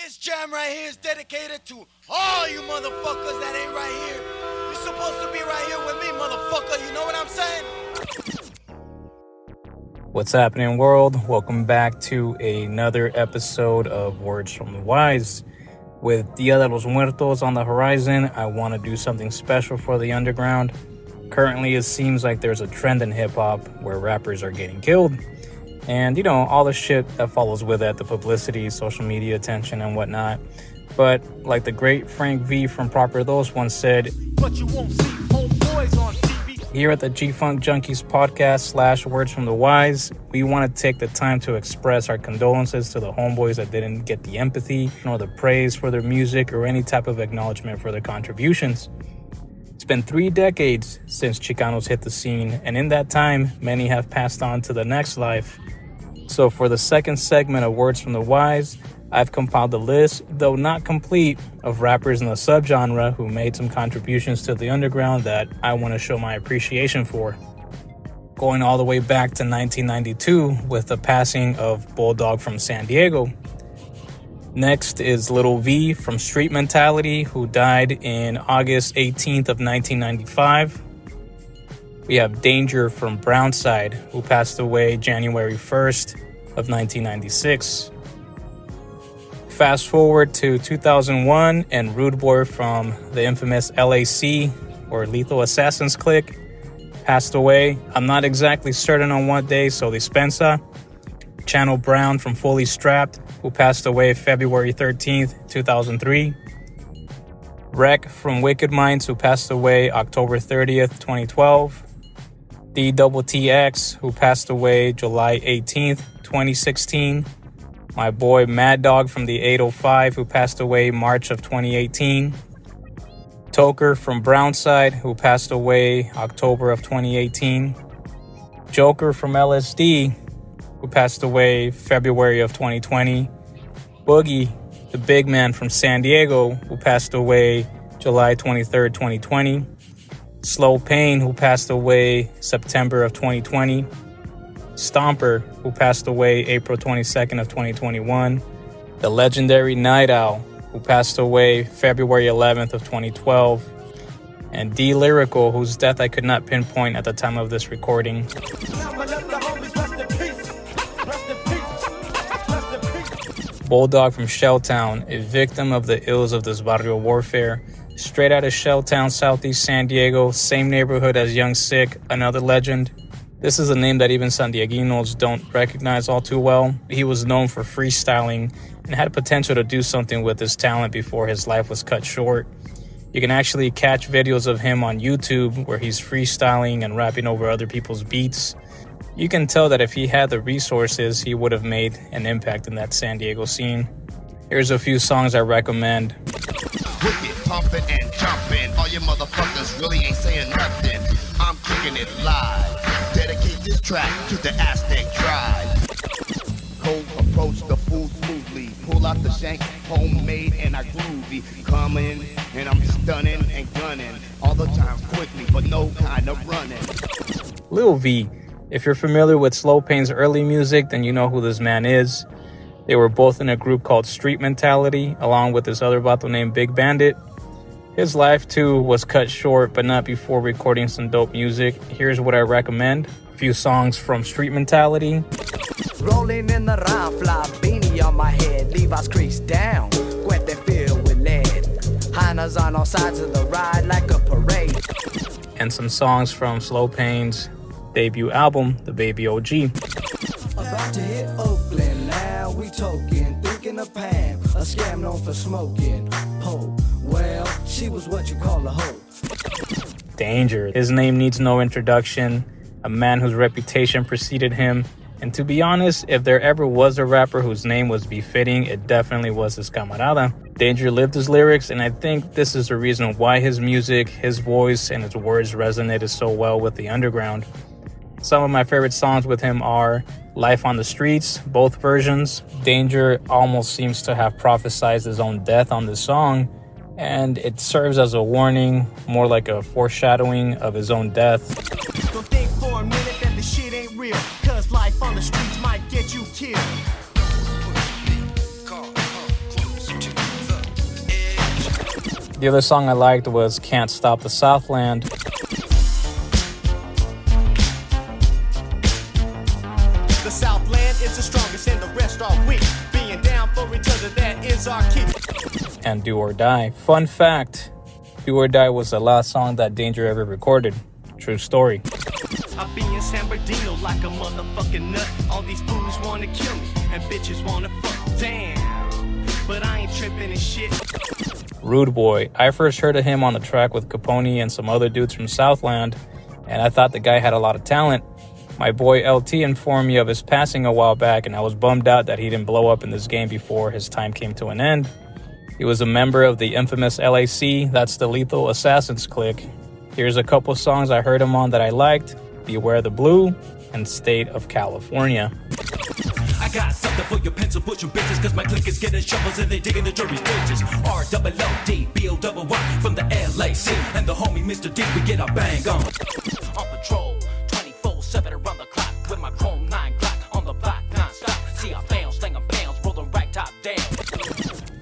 This jam right here is dedicated to all you motherfuckers that ain't right here. You're supposed to be right here with me, motherfucker. You know what I'm saying? What's happening, world? Welcome back to another episode of Words from the Wyze. With Dia De Los Muertos on the horizon, I want to do something special for the underground. Currently, it seems like there's a trend in hip-hop where rappers are getting killed. And, all the shit that follows with it, the publicity, social media attention, and whatnot. But like the great Frank V from Proper Those once said, but you won't see homeboys on TV. Here at the G-Funk Junkies podcast / Words from the Wyze, we want to take the time to express our condolences to the homeboys that didn't get the empathy, nor the praise for their music, or any type of acknowledgement for their contributions. It's been 3 decades since Chicanos hit the scene, and in that time, many have passed on to the next life. So for the second segment of Words from the Wyze, I've compiled a list, though not complete, of rappers in the subgenre who made some contributions to the underground that I want to show my appreciation for. Going all the way back to 1992 with the passing of Bulldog from San Diego. Next is Lil V from Street Mentality, who died in August 18th of 1995. We have Danger from Brownside, who passed away January 1st of 1996. Fast forward to 2001, and Rudeboy from the infamous LAC, or Lethal Assassins Clique, passed away. I'm not exactly certain on what day, so dispensa. Channel Brown from Fully Strapped, who passed away February 13th, 2003. Wreck from Wicked Minds, who passed away October 30th, 2012. DTTX, who passed away July 18th, 2016. My boy Mad Dog from the 805, who passed away March of 2018. Tolker from Brownside, who passed away October of 2018. Joker from LSD, who passed away February of 2020. Boogie, the big man from San Diego, who passed away July 23rd, 2020. Slow Pain, who passed away September of 2020. Stomper, who passed away April 22nd of 2021. The legendary Night Owl, who passed away February 11th of 2012. And Lyrical, whose death I could not pinpoint at the time of this recording. Bulldog from Shelltown, a victim of the ills of this barrio warfare. Straight out of Shelltown, Southeast San Diego, same neighborhood as Young Sick, another legend. This is a name that even San Dieguinos don't recognize all too well. He was known for freestyling and had potential to do something with his talent before his life was cut short. You can actually catch videos of him on YouTube where he's freestyling and rapping over other people's beats. You can tell that if he had the resources, he would have made an impact in that San Diego scene. Here's a few songs I recommend. Wicked, pumping and jumping. All you motherfuckers really ain't saying nothing. I'm kicking it live. Dedicate this track to the Aztec tribe. Cold approach the food smoothly. Pull out the shank, homemade and I groovy. Coming and I'm stunning and gunning. All the time quickly, but no kind of running. Lil V. If you're familiar with Slow Pain's early music, then you know who this man is. They were both in a group called Street Mentality, along with this other vato named Big Bandit. His life, too, was cut short, but not before recording some dope music. Here's what I recommend. A few songs from Street Mentality. Rolling in the round, fly beanie on my head, Levi's crease down, Guete filled with lead. Hyenas on all sides of the ride like a parade. And some songs from Slow Pain's debut album, The Baby OG. About to hit Oakland, now we token, thinking of Pam, a scam known for smoking. Ho, well, she was what you call a hoe. Danger. His name needs no introduction. A man whose reputation preceded him. And to be honest, if there ever was a rapper whose name was befitting, it definitely was his camarada. Danger lived his lyrics, and I think this is the reason why his music, his voice, and his words resonated so well with the underground. Some of my favorite songs with him are Life on the Streets, both versions. Danger almost seems to have prophesized his own death on this song, and it serves as a warning, more like a foreshadowing of his own death. Don't think for a minute that the shit ain't real, cause life on the streets might get you killed. The other song I liked was Can't Stop the Southland. The Southland is the strongest and the rest are weak. Being down for each other, that is our key. And Do or Die. Fun fact, Do or Die was the last song that Danger ever recorded. True story. I be in San Bernardino like a motherfucking nut. All these fools wanna kill me and bitches wanna fuck. Damn, but I ain't tripping and shit. Rudeboy. I first heard of him on the track with Capone and some other dudes from Southland, and I thought the guy had a lot of talent. My boy LT informed me of his passing a while back, and I was bummed out that he didn't blow up in this game before his time came to an end. He was a member of the infamous LAC, that's the Lethal Assassins clique. Here's a couple songs I heard him on that I liked: Beware the Blue and State of California. I got something for your pencil pushing bitches, cause my clique is getting shovels and they digging the jury's ditches. R-double-O-D, B-O-double-Y from the LAC, and the homie Mr. D, we get our bang on. On patrol, 24/7 around the clock, with my chrome 9 Glock on the block non-stop. See our bounce, slinging pounds, rolling right top down.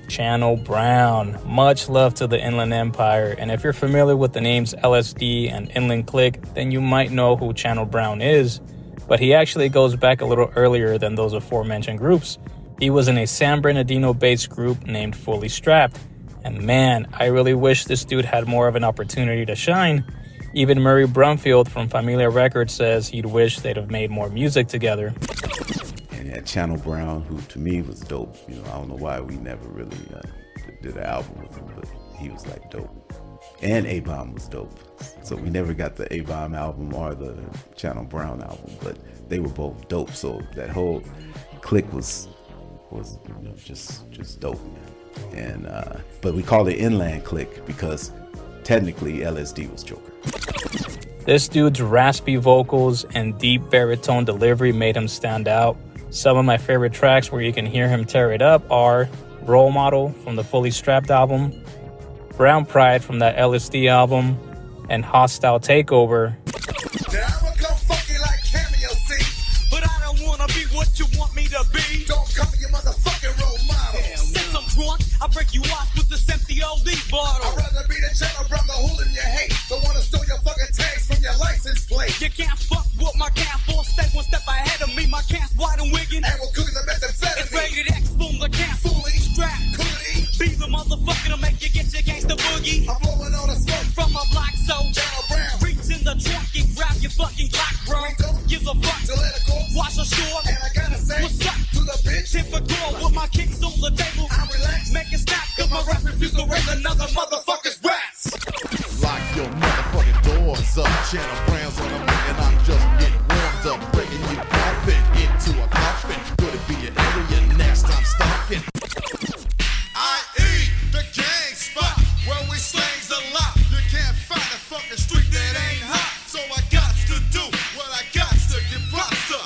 Channel Brown. Much love to the Inland Empire, and if you're familiar with the names LSD and Inland Click, then you might know who Channel Brown is, but he actually goes back a little earlier than those aforementioned groups. He was in a San Bernardino-based group named Fully Strapped, and man, I really wish this dude had more of an opportunity to shine. Even Murray Brumfield from Familia Records says he'd wish they'd have made more music together. And had Channel Brown, who to me was dope. You know, I don't know why we never really did an album with him, but he was like dope. And A-Bomb was dope. So we never got the A-Bomb album or the Channel Brown album, but they were both dope. So that whole clique was you know, just dope, man. And but we call it Inland Clique because technically LSD was Joker. This dude's raspy vocals and deep baritone delivery made him stand out. Some of my favorite tracks where you can hear him tear it up are Role Model from the Fully Strapped album, Brown Pride from that LSD album, and Hostile Takeover. But I don't wanna be what you want me to be. Don't call me your motherfucking role model. Since I'm drunk, I break you off with this empty OD bottle. I'd rather be the Channel Brown, the hooligan you hate. Don't wanna steal your fucking tags from your license plate. You can't fuck with my camp, force stay one step ahead of me. My camp's wide and wiggin'. And we're cooking the methamphetamine. It's rated X, boom, the camp. Fully strapped, coolie. Be the motherfucker to make you get your gangsta boogie. I'm rolling on a smoke from my block, so Channel Brown. Reach in the trunk and grab your fucking Glock, bro. Give a fuck. Lyrical. Wash ashore. And I gotta say, what's up to the bitch? Typical with my kicks on the table. I'm relaxed. Make it stop, cause my rap refuse to raise another motherfucker's rats. Lock your motherfucking doors up. Channel Brown's on a and I'm just getting warmed up. Breaking you off it into a coffin. Could it be an area next? I'm stalking. I eat the gang spot where we slangs a lot. You can't find a fucking street that ain't hot. So I got to do what I got to get props to.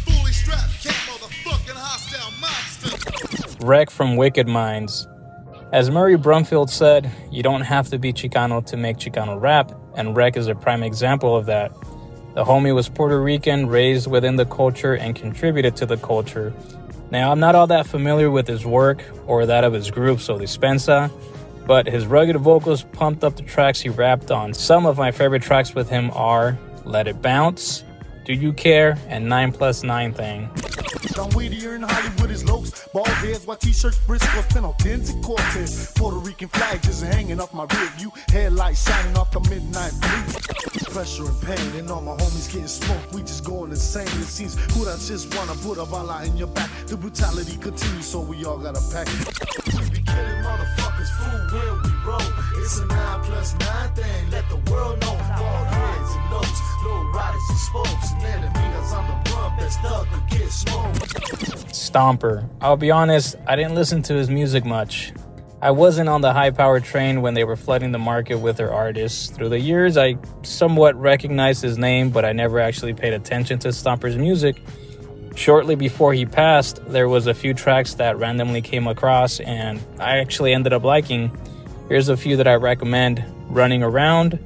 Fully strapped cat motherfucking hostile monster. Wreck from Wicked Minds. As Murray Brumfield said, you don't have to be Chicano to make Chicano rap, and Wreck is a prime example of that. The homie was Puerto Rican, raised within the culture, and contributed to the culture. Now, I'm not all that familiar with his work or that of his group, So Dispensa, but his rugged vocals pumped up the tracks he rapped on. Some of my favorite tracks with him are Let It Bounce, Do You Care, and 9+9 Thing. I'm weightier in Hollywood as lokes. Bald heads, white t-shirts, Briscoes, spin on pins and Cortez. Puerto Rican flag just hanging off my rear view. Headlights shining off the midnight blue. Pressure and pain, and all my homies getting smoked. We just going insane. It seems who that just wanna put a bala in your back. The brutality continues, so we all gotta pack. We be killing motherfuckers, fool where we roll. It's a 9+9 thing. Let the world know. Bald heads and lows, low riders and spokes, and enemies on the run. Best thug could get smoked. Stomper. I'll be honest, I didn't listen to his music much. I wasn't on the high-power train when they were flooding the market with their artists. Through the years, I somewhat recognized his name, but I never actually paid attention to Stomper's music. Shortly before he passed, there was a few tracks that randomly came across, and I actually ended up liking. Here's a few that I recommend. Running Around.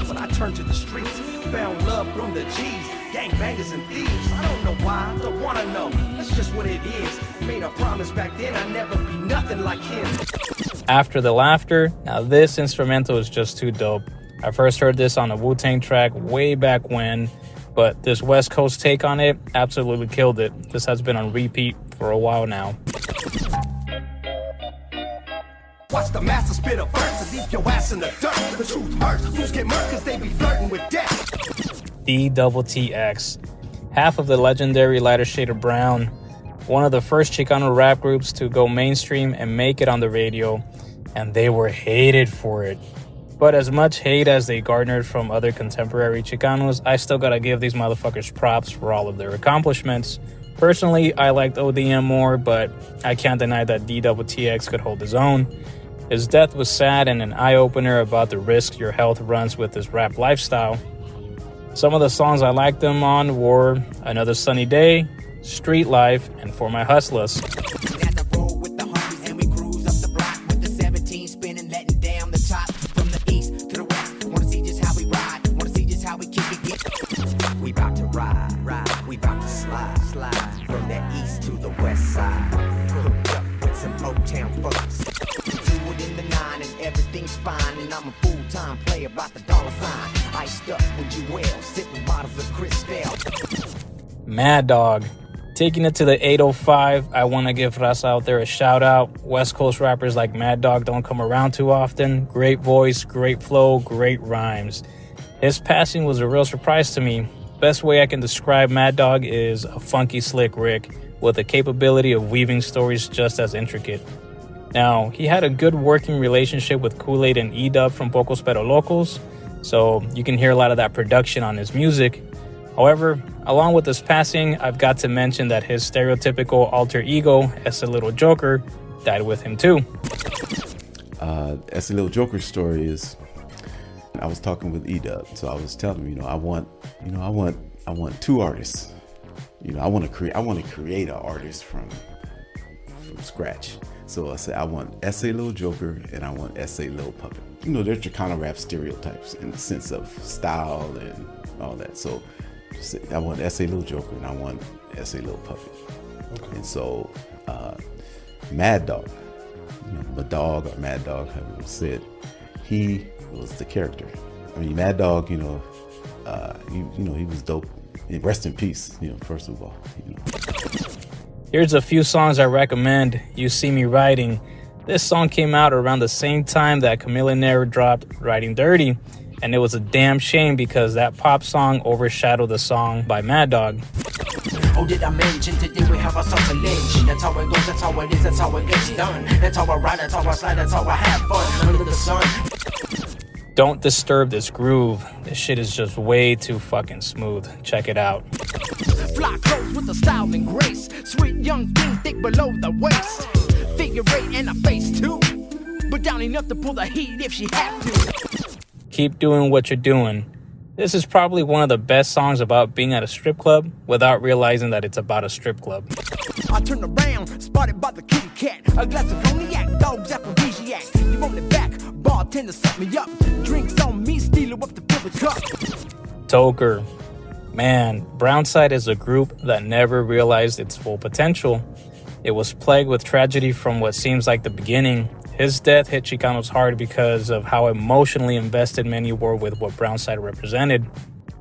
When I turned to the streets, found love from the G's, gangbangers and thieves. I don't know why, don't wanna know. That's just what it is. Made a promise back then I'd never be nothing like him. After the Laughter, now this instrumental is just too dope. I first heard this on a Wu-Tang track way back when, but this West Coast take on it absolutely killed it. This has been on repeat for a while now. Watch the master spit a verse and leave your ass in the dirt. The truth hurts. Fools get murked cause they be flirting with death. DTTX, half of the legendary Lighter Shade of Brown, one of the first Chicano rap groups to go mainstream and make it on the radio, and they were hated for it. But as much hate as they garnered from other contemporary Chicanos, I still gotta give these motherfuckers props for all of their accomplishments. Personally, I liked ODM more, but I can't deny that DTTX could hold his own. His death was sad and an eye-opener about the risks your health runs with this rap lifestyle. Some of the songs I liked him on were Another Sunny Day, Street Life, and For My Hustlers. We bout to ride, we bout to slide from the east to the west side. Hooked up with some Oaktown folks. Do it in the 9 and everything's fine. And I'm a full-time player about the dollar sign. Iced up with Jewel, sipping bottles of Cristal. Mad Dog. Taking it to the 805, I want to give Raza out there a shout out. West Coast rappers like Mad Dog don't come around too often. Great voice, great flow, great rhymes. His passing was a real surprise to me. Best way I can describe Mad Dog is a funky slick Rick with the capability of weaving stories just as intricate. Now, he had a good working relationship with Kool-Aid and E-Dub from Pocos Pero Locos, so you can hear a lot of that production on his music. However, along with his passing, I've got to mention that his stereotypical alter ego, Ese Little Joker, died with him too. Ese Little Joker's story is, I was talking with E-Dub, so I was telling him, I want two artists. I want to create an artist from scratch. So I said, I want Ese Little Joker and I want Ese Little Puppet. They're Chicano rap stereotypes in the sense of style and all that. So I want Ese Little Joker and I want Ese Little Puppet. Okay. And so Mad Dog, Dog or Mad Dog, however you said, he was the character. I mean, Mad Dog, he was dope. Rest in peace, first of all. Here's a few songs I recommend. You See Me Riding. This song came out around the same time that Chamillionaire dropped Riding Dirty, and it was a damn shame because that pop song overshadowed the song by Mad Dog. Oh, did I mention today we have a selection? That's how it goes, that's how it is, that's how it gets done. That's how I ride, that's how I slide, that's how I have fun under the sun. Don't disturb this groove. This shit is just way too fucking smooth. Check it out. Fly clothes with a style and grace. Sweet young thing thick below the waist. Figure 8 and a face too. But down enough to pull the heat if she have to. Keep doing what you're doing. This is probably one of the best songs about being at a strip club without realizing that it's about a strip club. I turn around, spotted by the kitty cat. A glass of cognac, dogs aphrodisiac. You on the back, bartender set me up. Drinks on me, steal up to fill the cup. Tolker. Man, Brownside is a group that never realized its full potential. It was plagued with tragedy from what seems like the beginning. His death hit Chicanos hard because of how emotionally invested many were with what Brownside represented.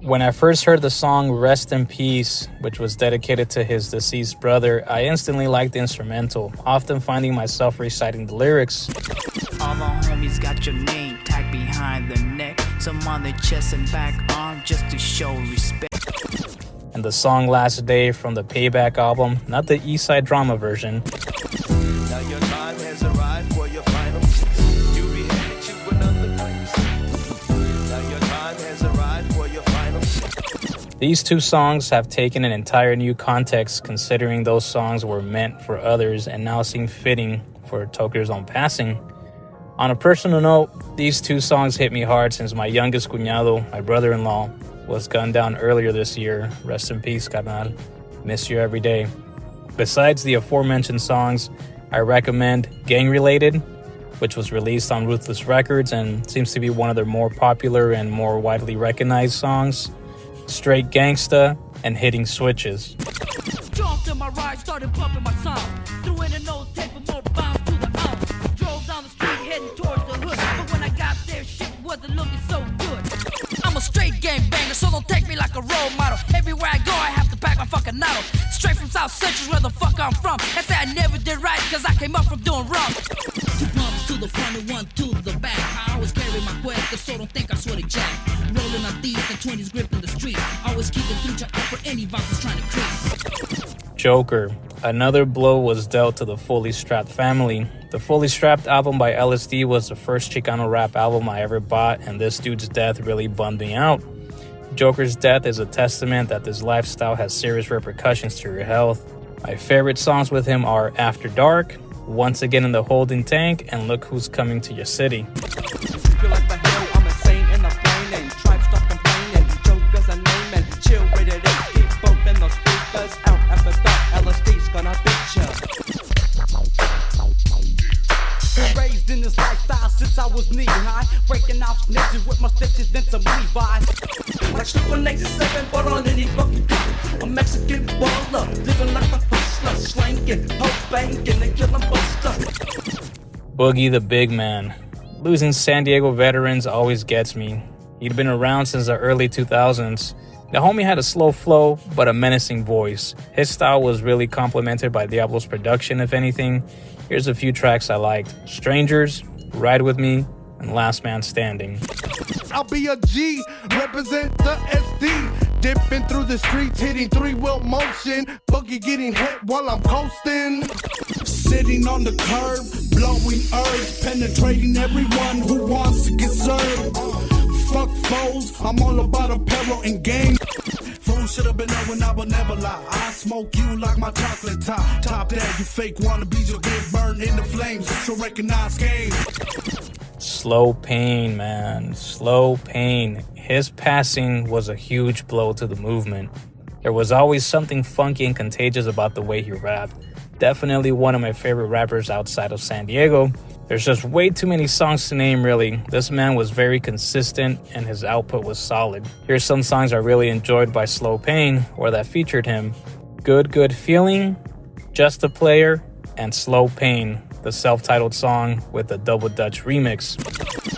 When I first heard the song Rest in Peace, which was dedicated to his deceased brother, I instantly liked the instrumental, often finding myself reciting the lyrics. All my homies got your name tagged behind the neck, some on their chest and back arm just to show respect. And the song Last Day from the Payback album, not the Eastside Drama version. Now your time has arrived for your final. You'll be headed to another place. Now your time has arrived for your final. These two songs have taken an entire new context considering those songs were meant for others and now seem fitting for Tolker's own passing. On a personal note, these two songs hit me hard since my youngest cuñado, my brother-in-law, was gunned down earlier this year. Rest in peace, carnal. Miss you every day. Besides the aforementioned songs, I recommend Gang Related, which was released on Ruthless Records and seems to be one of their more popular and more widely recognized songs. Straight Gangsta and Hitting Switches. Jumped in my ride, started bumping my song. Threw in an old tape with more bounce to the out. Drove down the street. so don't take me like a role model. Everywhere I go, I have to pack my fucking auto. Straight from South Central, where the fuck I'm from. I say I never did right, cause I came up from doing wrong. 2 bumps to the front and 1 to the back. I always carry my quest, so don't think I swear to jack. Rolling on thieves and 20s gripping the street. Always keep it through to out for any violence trying to creep. Joker. Another blow was dealt to the Fully Strapped family. The Fully Strapped album by LSD was the first Chicano rap album I ever bought, and this dude's death really bummed me out. Joker's death is a testament that this lifestyle has serious repercussions to your health. My favorite songs with him are After Dark, Once Again in the Holding Tank, and Look Who's Coming to Your City. Feel like the hell, I'm insane in the brain and tribe stop complaining. Joker's a name and chill with it. Keep both in those speakers out after dark. LSD's gonna beat ya. Been raised in this lifestyle since I was knee high, breaking off snitches with my stitches and some Levi's. Like Super Nation 7, but on any fucking beat. A Mexican baller, living like a hustler, slanging, hope banking, and killing busters. Boogie the Big Man. Losing San Diego veterans always gets me. He'd been around since the early 2000s. The homie had a slow flow, but a menacing voice. His style was really complemented by Diablo's production, if anything. Here's a few tracks I liked. Strangers, Ride With Me, and Last Man Standing. I'll be a G, represent the SD. Dipping through the streets, hitting 3-wheel motion. Boogie getting hit while I'm coasting. Sitting on the curb, blowing herbs, penetrating everyone who wants to get served. Fuck foes, I'm all about apparel and game. Fools should have been knowing I will never lie. I smoke you like my chocolate top. Top that, you fake wannabes, you'll get burned in the flames. So recognize game. Slow Pain, man. Slow Pain. His passing was a huge blow to the movement. There was always something funky and contagious about the way he rapped. Definitely one of my favorite rappers outside of San Diego. There's just way too many songs to name, really. This man was very consistent and his output was solid. Here's some songs I really enjoyed by Slow Pain or that featured him. Good Good Feeling, Just a Player, and Slow Pain, the self-titled song with the Double Dutch remix.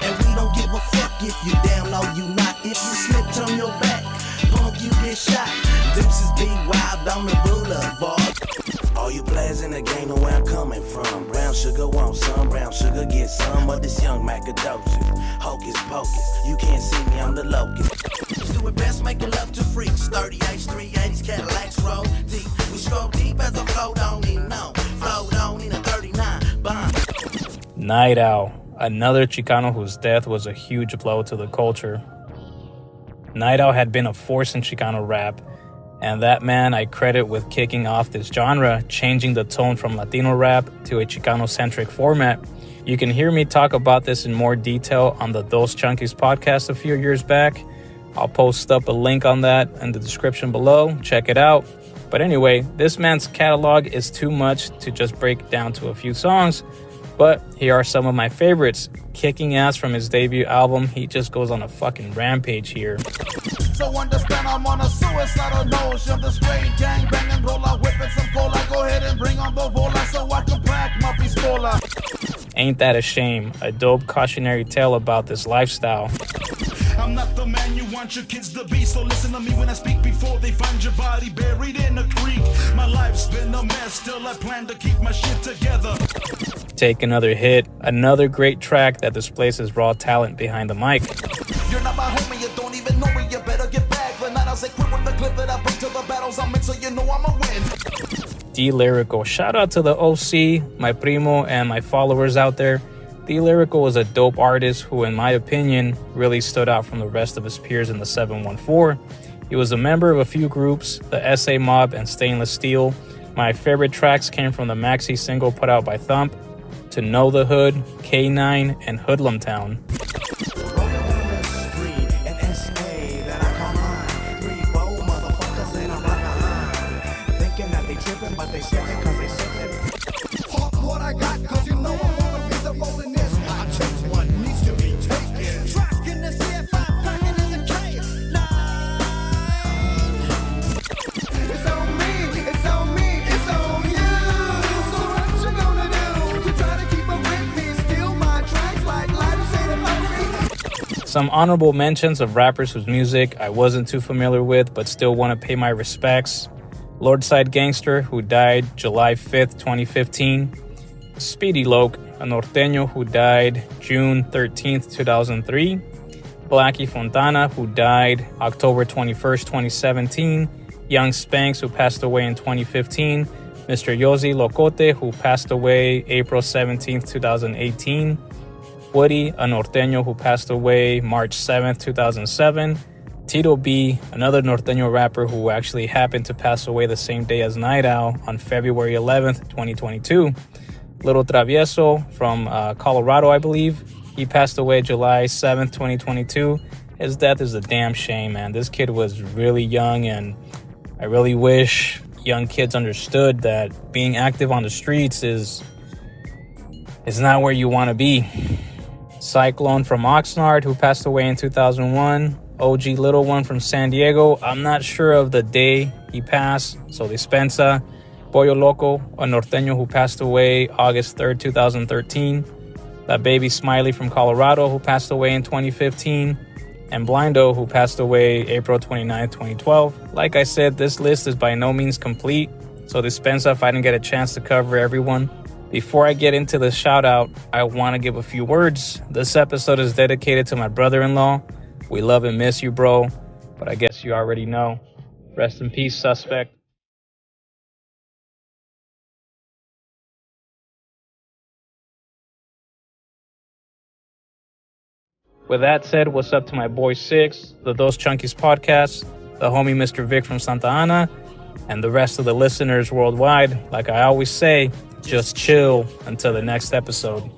And we don't give a fuck if you down low, you not. If you slipped on your back, punk, you get shot. Deuces be wild on the boulevard. All you players in the game know where I'm coming from. Brown sugar want some, brown sugar get some of this young macadocious. Hocus pocus, you can't see me, I'm the locust. Do it best, making love to freaks. 38s, 380s, Cadillacs roll deep. We scroll deep as a flow, don't even know. Flow on in a 39 bomb. Night Owl, another Chicano whose death was a huge blow to the culture. Night Owl had been a force in Chicano rap, and that man I credit with kicking off this genre, changing the tone from Latino rap to a Chicano-centric format. You can hear me talk about this in more detail on the Dos Junkies podcast a few years back. I'll post up a link on that in the description below. Check it out. But anyway, this man's catalog is too much to just break down to a few songs. But here are some of my favorites. Kicking ass from his debut album. He just goes on a fucking rampage here. So understand I'm on a suicidal notion. The straight gang banging, roll out, whipping some cola. Go ahead and bring on the vola so I can pack my pistola. Ain't That a Shame? A dope cautionary tale about this lifestyle. I'm not the man you want your kids to be, so listen to me when I speak before they find your body buried in a creek. My life's been a mess, still I plan to keep my shit together. Take Another Hit, another great track that displays his raw talent behind the mic. You're not my homie, you don't even know me, you better get back. The night I say quit with the clip that I bring to the battles I'm in, so you know I'ma win. Lyrical, shout out to the OC, my primo, and my followers out there. Lyrical was a dope artist who, in my opinion, really stood out from the rest of his peers in the 714. He was a member of a few groups, the SA Mob and Stainless Steel. My favorite tracks came from the maxi single put out by Thump, To Know the Hood, K9, and Hoodlum Town. Some honorable mentions of rappers whose music I wasn't too familiar with but still want to pay my respects. Lordside Gangster, who died July 5th, 2015. Speedy Loke, a norteño who died June 13th, 2003. Blackie Fontana, who died October 21st, 2017. Young Spanx, who passed away in 2015. Mr. Yosi Locote, who passed away April 17th, 2018. Woody, a norteño who passed away March 7th, 2007. Tito B, another norteño rapper who actually happened to pass away the same day as Night Owl on February 11th, 2022. Little Travieso from Colorado, I believe. He passed away July 7th, 2022. His death is a damn shame, man. This kid was really young, and I really wish young kids understood that being active on the streets is not where you want to be. Cyclone from Oxnard, who passed away in 2001. OG Little One from San Diego. I'm not sure of the day he passed. So Dispensa. Pollo Loco, a norteño who passed away August 3rd, 2013. That Baby Smiley from Colorado, who passed away in 2015. And Blindo, who passed away April 29th, 2012. Like I said, this list is by no means complete. So Dispensa if I didn't get a chance to cover everyone. Before I get into the shout out, I want to give a few words. This episode is dedicated to my brother-in-law. We love and miss you, bro. But I guess you already know. Rest in peace, suspect. With that said, what's up to my boy Six, the Dos Chunkies podcast, the homie Mr. Vic from Santa Ana, and the rest of the listeners worldwide. Like I always say, just chill until the next episode.